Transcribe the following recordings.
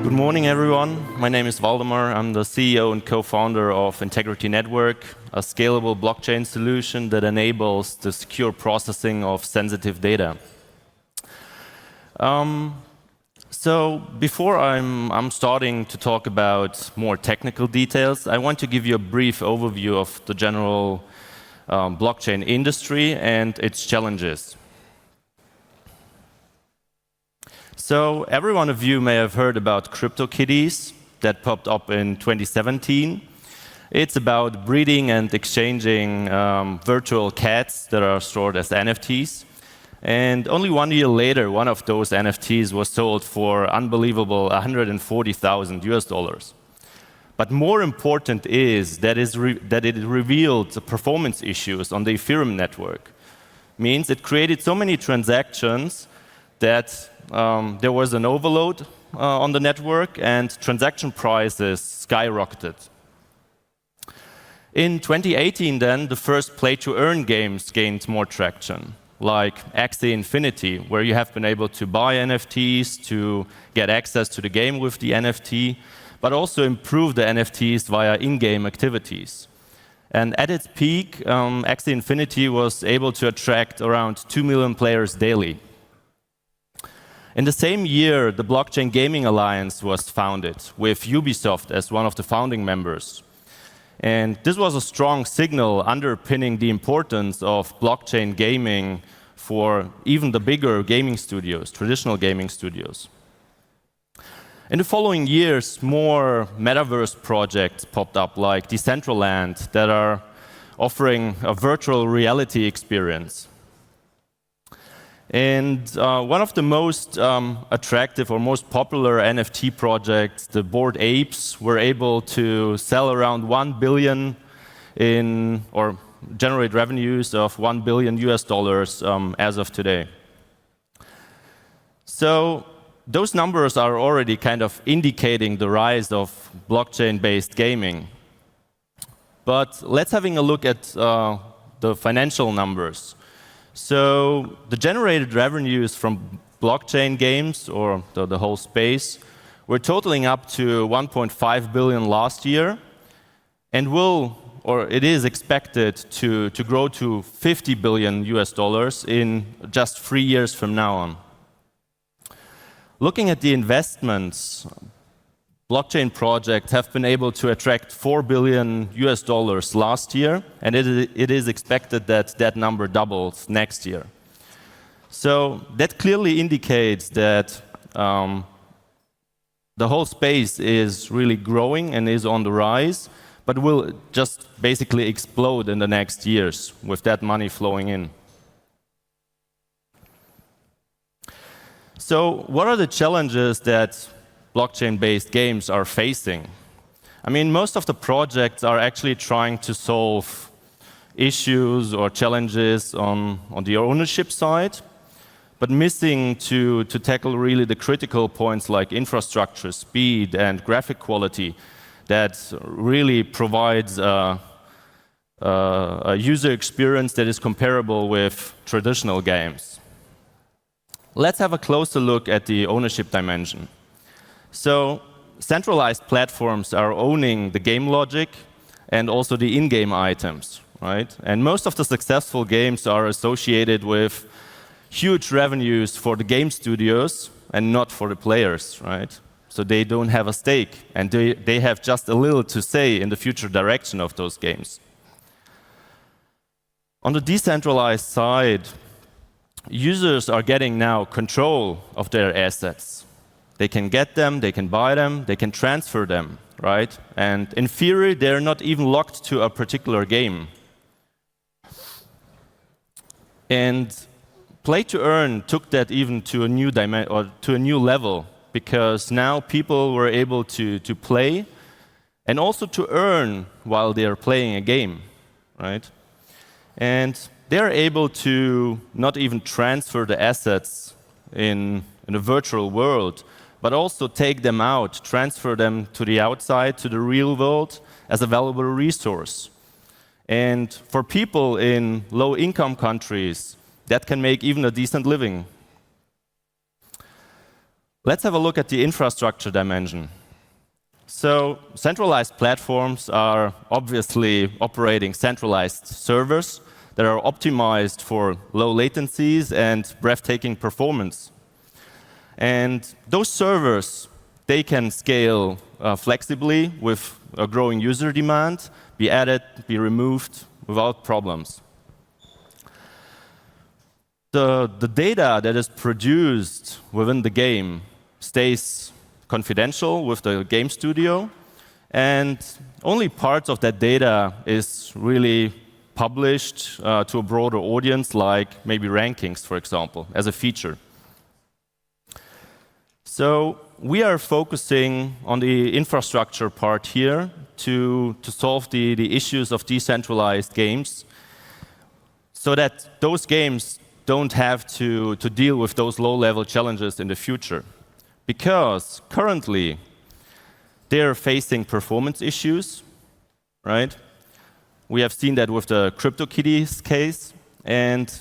Good morning, everyone. My name is Waldemar. I'm the CEO and co-founder of Integritee Network, a scalable blockchain solution that enables the secure processing of sensitive data. So before I'm starting to talk about more technical details, I want to give you a brief overview of the general blockchain industry and its challenges. So every one of you may have heard about CryptoKitties that popped up in 2017. It's about breeding and exchanging virtual cats that are stored as NFTs. And only 1 year later, one of those NFTs was sold for unbelievable $140,000. But more important is that it revealed the performance issues on the Ethereum network. Means it created so many transactions that there was an overload on the network and transaction prices skyrocketed. In 2018 then, the first play-to-earn games gained more traction, like Axie Infinity, where you have been able to buy NFTs to get access to the game with the NFT, but also improve the NFTs via in-game activities. And at its peak, Axie Infinity was able to attract around 2 million players daily. In the same year, the Blockchain Gaming Alliance was founded, with Ubisoft as one of the founding members. And this was a strong signal underpinning the importance of blockchain gaming for even the bigger gaming studios, traditional gaming studios. In the following years, more metaverse projects popped up, like Decentraland, that are offering a virtual reality experience. And one of the most attractive or most popular NFT projects, the Bored Apes, were able to sell around 1 billion or generate revenues of $1 billion as of today. So those numbers are already kind of indicating the rise of blockchain-based gaming. But let's having a look at the financial numbers. So the generated revenues from blockchain games, or the whole space, were totaling up to 1.5 billion last year, and it is expected to grow to $50 billion in just 3 years from now on. Looking at the investments, blockchain projects have been able to attract $4 billion last year, and it is expected that that number doubles next year. So that clearly indicates that the whole space is really growing and is on the rise, but will just basically explode in the next years with that money flowing in. So what are the challenges that blockchain-based games are facing? I mean, most of the projects are actually trying to solve issues or challenges on the ownership side, but missing to tackle really the critical points like infrastructure, speed, and graphic quality that really provides a user experience that is comparable with traditional games. Let's have a closer look at the ownership dimension. So centralized platforms are owning the game logic and also the in-game items, right? And most of the successful games are associated with huge revenues for the game studios and not for the players, right? So they don't have a stake, and they have just a little to say in the future direction of those games. On the decentralized side, users are getting now control of their assets. They can get them, they can buy them, they can transfer them, right? And in theory, they're not even locked to a particular game. And play to earn took that even to a new to a new level, because now people were able to play and also to earn while they are playing a game, right? And they're able to not even transfer the assets in a virtual world, but also take them out, transfer them to the outside, to the real world, as a valuable resource. And for people in low-income countries, that can make even a decent living. Let's have a look at the infrastructure dimension. So centralized platforms are obviously operating centralized servers that are optimized for low latencies and breathtaking performance. And those servers, they can scale flexibly with a growing user demand, be added, be removed without problems. The data that is produced within the game stays confidential with the game studio, and only parts of that data is really published to a broader audience, like maybe rankings, for example, as a feature. So we are focusing on the infrastructure part here to solve the issues of decentralized games so that those games don't have to deal with those low-level challenges in the future. Because currently, they're facing performance issues, right? We have seen that with the CryptoKitties case. And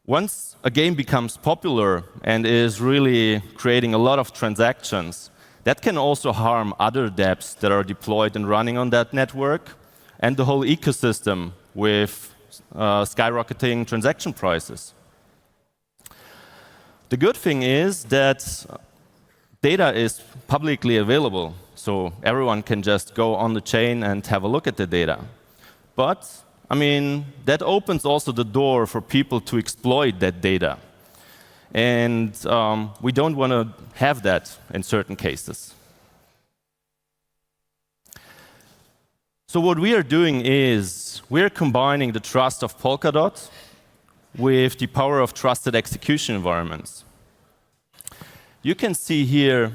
once a game becomes popular and is really creating a lot of transactions, that can also harm other dApps that are deployed and running on that network and the whole ecosystem with skyrocketing transaction prices. The good thing is that data is publicly available, so everyone can just go on the chain and have a look at the data. But, I mean, that opens also the door for people to exploit that data. And we don't want to have that in certain cases. So what we are doing is we're combining the trust of Polkadot with the power of trusted execution environments. You can see here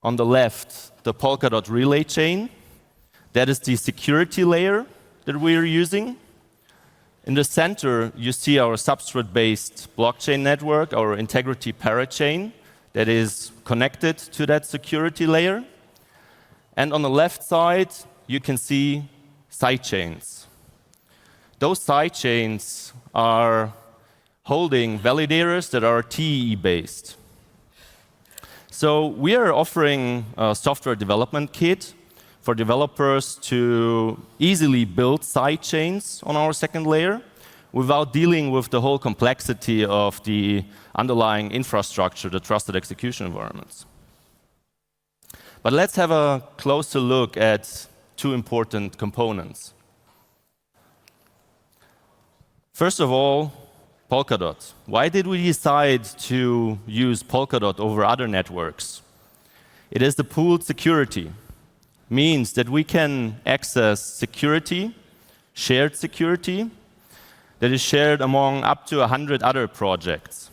on the left the Polkadot relay chain. That is the security layer that we are using. In the center, you see our substrate-based blockchain network, our Integritee parachain, that is connected to that security layer. And on the left side, you can see sidechains. Those sidechains are holding validators that are TEE-based. So we are offering a software development kit for developers to easily build sidechains on our second layer without dealing with the whole complexity of the underlying infrastructure, the trusted execution environments. But let's have a closer look at two important components. First of all, Polkadot. Why did we decide to use Polkadot over other networks? It is the pooled security. Means that we can access security, shared security, that is shared among up to 100 other projects.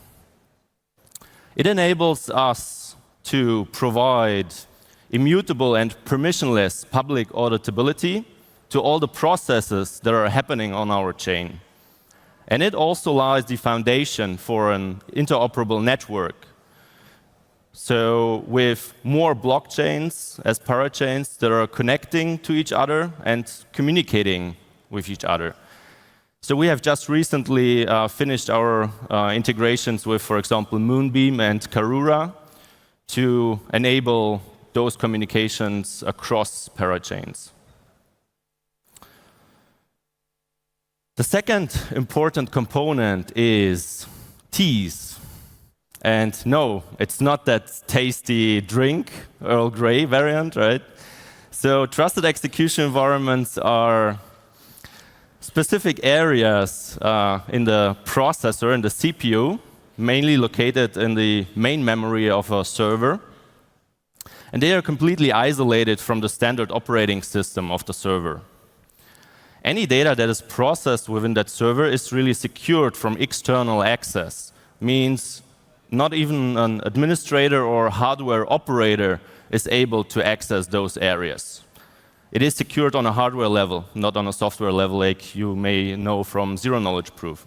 It enables us to provide immutable and permissionless public auditability to all the processes that are happening on our chain. And it also lies the foundation for an interoperable network. So with more blockchains as parachains that are connecting to each other and communicating with each other. So we have just recently finished our integrations with, for example, Moonbeam and Karura to enable those communications across parachains. The second important component is teas. And no, it's not that tasty drink, Earl Grey variant, right? So trusted execution environments are specific areas in the processor, in the CPU, mainly located in the main memory of a server. And they are completely isolated from the standard operating system of the server. Any data that is processed within that server is really secured from external access. Means not even an administrator or hardware operator is able to access those areas. It is secured on a hardware level, not on a software level like you may know from zero-knowledge proof.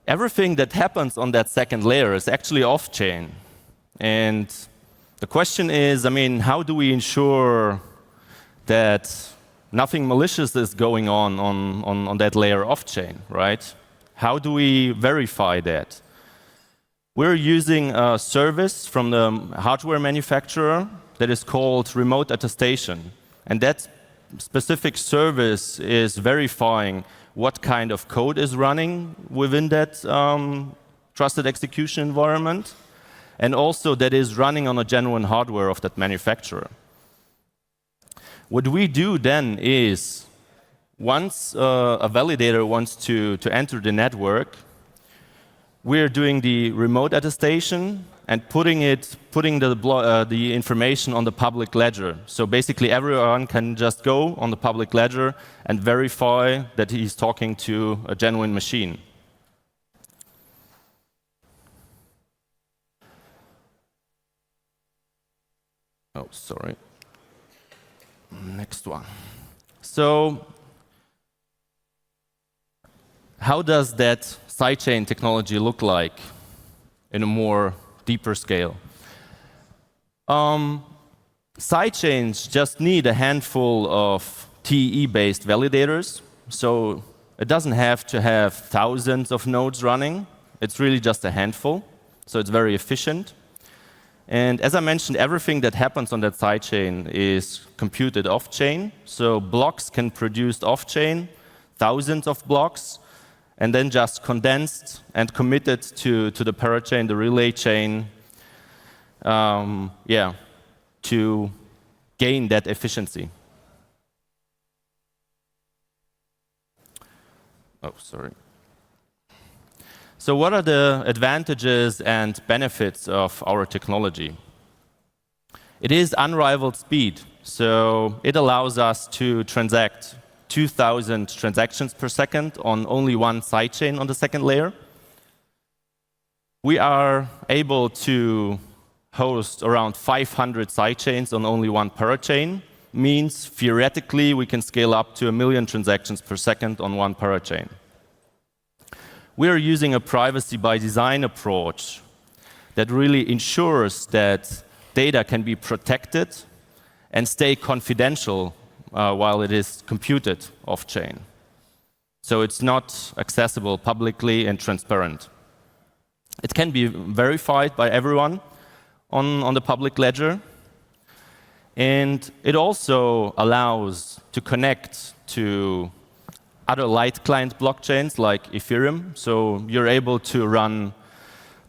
Everything that happens on that second layer is actually off-chain. And the question is, I mean, how do we ensure that nothing malicious is going on that layer off-chain, right? How do we verify that? We're using a service from the hardware manufacturer that is called remote attestation. And that specific service is verifying what kind of code is running within that trusted execution environment, and also that is running on a genuine hardware of that manufacturer. What we do then is, once a validator wants to enter the network, we're doing the remote attestation and putting the information on the public ledger. So basically, everyone can just go on the public ledger and verify that he's talking to a genuine machine. Oh, sorry. Next one. So, how does that sidechain technology look like in a more deeper scale? Sidechains just need a handful of TE-based validators, so it doesn't have to have thousands of nodes running. It's really just a handful, so it's very efficient. And as I mentioned, everything that happens on that sidechain is computed off-chain, so blocks can produce off-chain, thousands of blocks, and then just condensed and committed to the parachain, the relay chain, to gain that efficiency. Oh, sorry. So what are the advantages and benefits of our technology? It is unrivaled speed. So it allows us to transact 2,000 transactions per second on only one sidechain on the second layer. We are able to host around 500 sidechains on only one parachain. Means theoretically we can scale up to 1 million transactions per second on one parachain. We are using a privacy by design approach that really ensures that data can be protected and stay confidential while it is computed off-chain. So it's not accessible publicly and transparent. It can be verified by everyone on the public ledger. And it also allows to connect to other light client blockchains like Ethereum. So you're able to run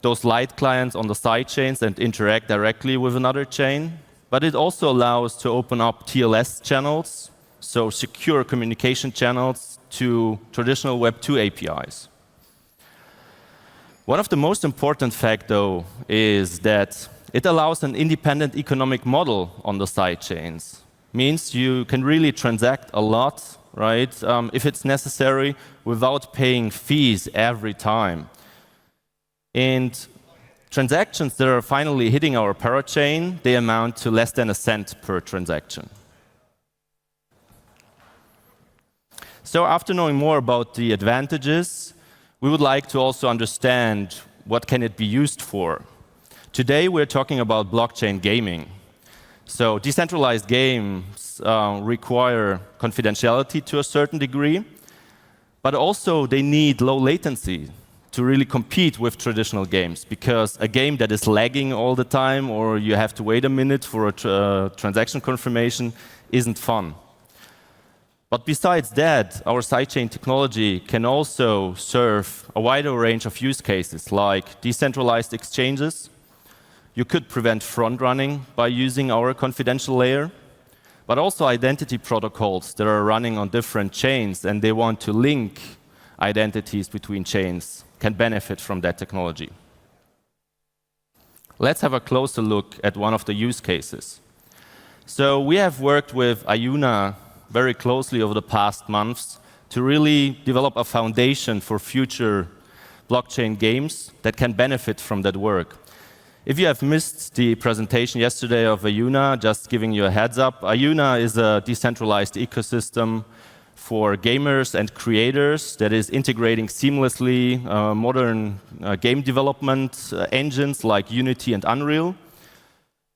those light clients on the side chains and interact directly with another chain. But it also allows to open up TLS channels, so secure communication channels to traditional Web 2 APIs. One of the most important facts, though, is that it allows an independent economic model on the side chains. Means you can really transact a lot, right, if it's necessary, without paying fees every time. And transactions that are finally hitting our parachain, they amount to less than a cent per transaction. So after knowing more about the advantages, we would like to also understand what can it be used for. Today we're talking about blockchain gaming. So decentralized games require confidentiality to a certain degree, but also they need low latency to really compete with traditional games, because a game that is lagging all the time or you have to wait a minute for a transaction confirmation isn't fun. But besides that, our sidechain technology can also serve a wider range of use cases, like decentralized exchanges. You could prevent front running by using our confidential layer, but also identity protocols that are running on different chains and they want to link identities between chains can benefit from that technology. Let's have a closer look at one of the use cases. So we have worked with Iuna very closely over the past months to really develop a foundation for future blockchain games that can benefit from that work. If you have missed the presentation yesterday of Iuna, just giving you a heads up, Iuna is a decentralized ecosystem for gamers and creators that is integrating seamlessly modern game development engines like Unity and Unreal.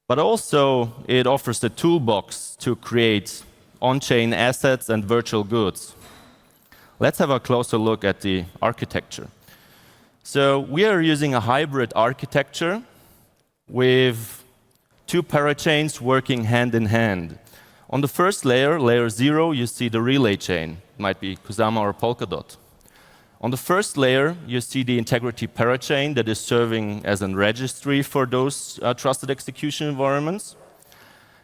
But also it offers a toolbox to create on-chain assets and virtual goods. Let's have a closer look at the architecture. So we are using a hybrid architecture with two parachains working hand in hand. On the first layer, layer 0, you see the relay chain. It might be Kusama or Polkadot. On the first layer, you see the Integritee parachain that is serving as a registry for those trusted execution environments.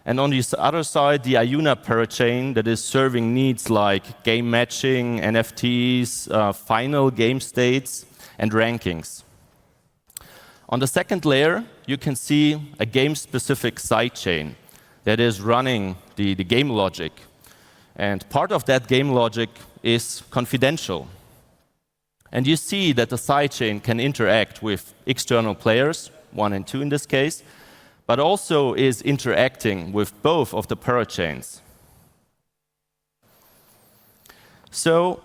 And on the other side, the IUNA parachain that is serving needs like game matching, NFTs, final game states, and rankings. On the second layer, you can see a game-specific sidechain that is running the game logic. And part of that game logic is confidential. And you see that the sidechain can interact with external players, 1 and 2 in this case, but also is interacting with both of the parachains. So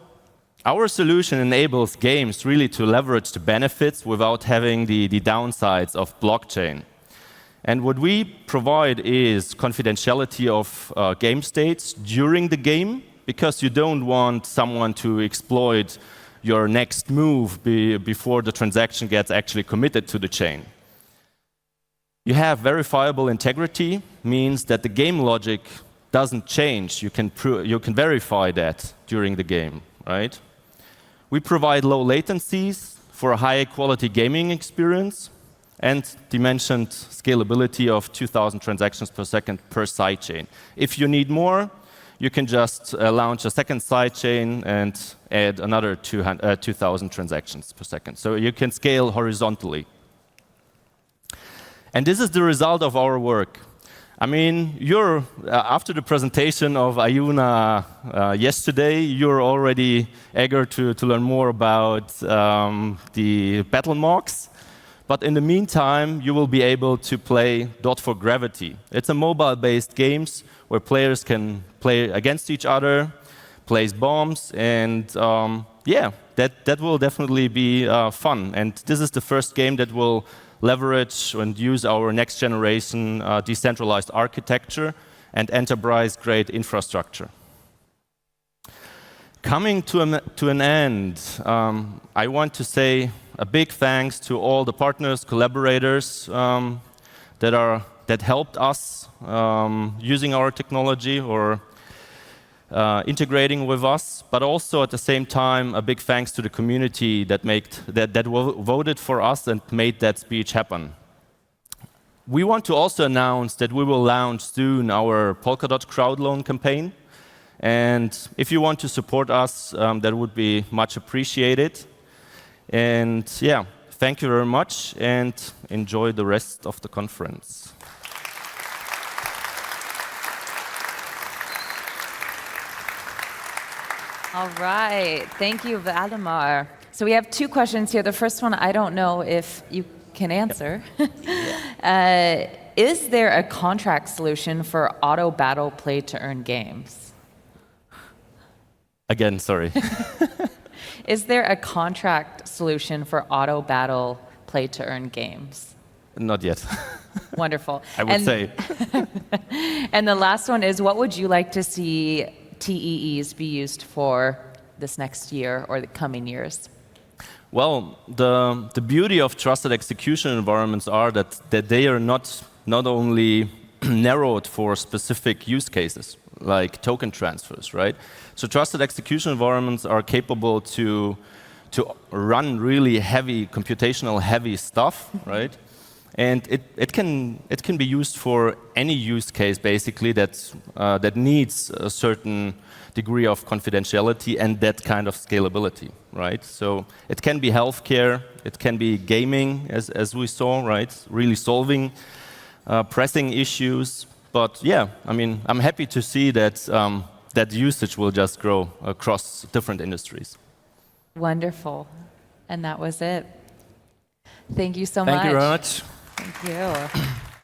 our solution enables games really to leverage the benefits without having the downsides of blockchain. And what we provide is confidentiality of game states during the game, because you don't want someone to exploit your next move before the transaction gets actually committed to the chain. You have verifiable integrity, means that the game logic doesn't change. You can verify that during the game, right? We provide low latencies for a high quality gaming experience, and the mentioned scalability of 2,000 transactions per second per sidechain. If you need more, you can just launch a second sidechain and add another 2,000 transactions per second. So you can scale horizontally. And this is the result of our work. I mean, after the presentation of IUNA yesterday, you're already eager to learn more about the battle mocks. But in the meantime, you will be able to play Dot for Gravity. It's a mobile-based game where players can play against each other, place bombs, and yeah, that will definitely be fun. And this is the first game that will leverage and use our next generation decentralized architecture and enterprise-grade infrastructure. Coming to an end, I want to say a big thanks to all the partners, collaborators that helped us using our technology or integrating with us, but also at the same time a big thanks to the community that voted for us and made that speech happen. We want to also announce that we will launch soon our Polkadot crowd loan campaign. And if you want to support us, that would be much appreciated. And yeah, thank you very much and enjoy the rest of the conference. All right, thank you, Waldemar. So we have two questions here. The first one, I don't know if you can answer. Is there a contract solution for auto battle play to earn games? Again, sorry. Is there a contract solution for auto battle play to earn games? Not yet. Wonderful. I would say. And the last one is, what would you like to see TEEs be used for this next year or the coming years? Well, the beauty of trusted execution environments are that they are not only narrowed for specific use cases, like token transfers, right? So trusted execution environments are capable to run really heavy, computational heavy stuff, right? And it can be used for any use case, basically, that needs a certain degree of confidentiality and that kind of scalability, right? So it can be healthcare, it can be gaming, as we saw, right? Really solving pressing issues. But yeah, I mean, I'm happy to see that that usage will just grow across different industries. Wonderful. And that was it. Thank you so much. Thank you very much. Thank you.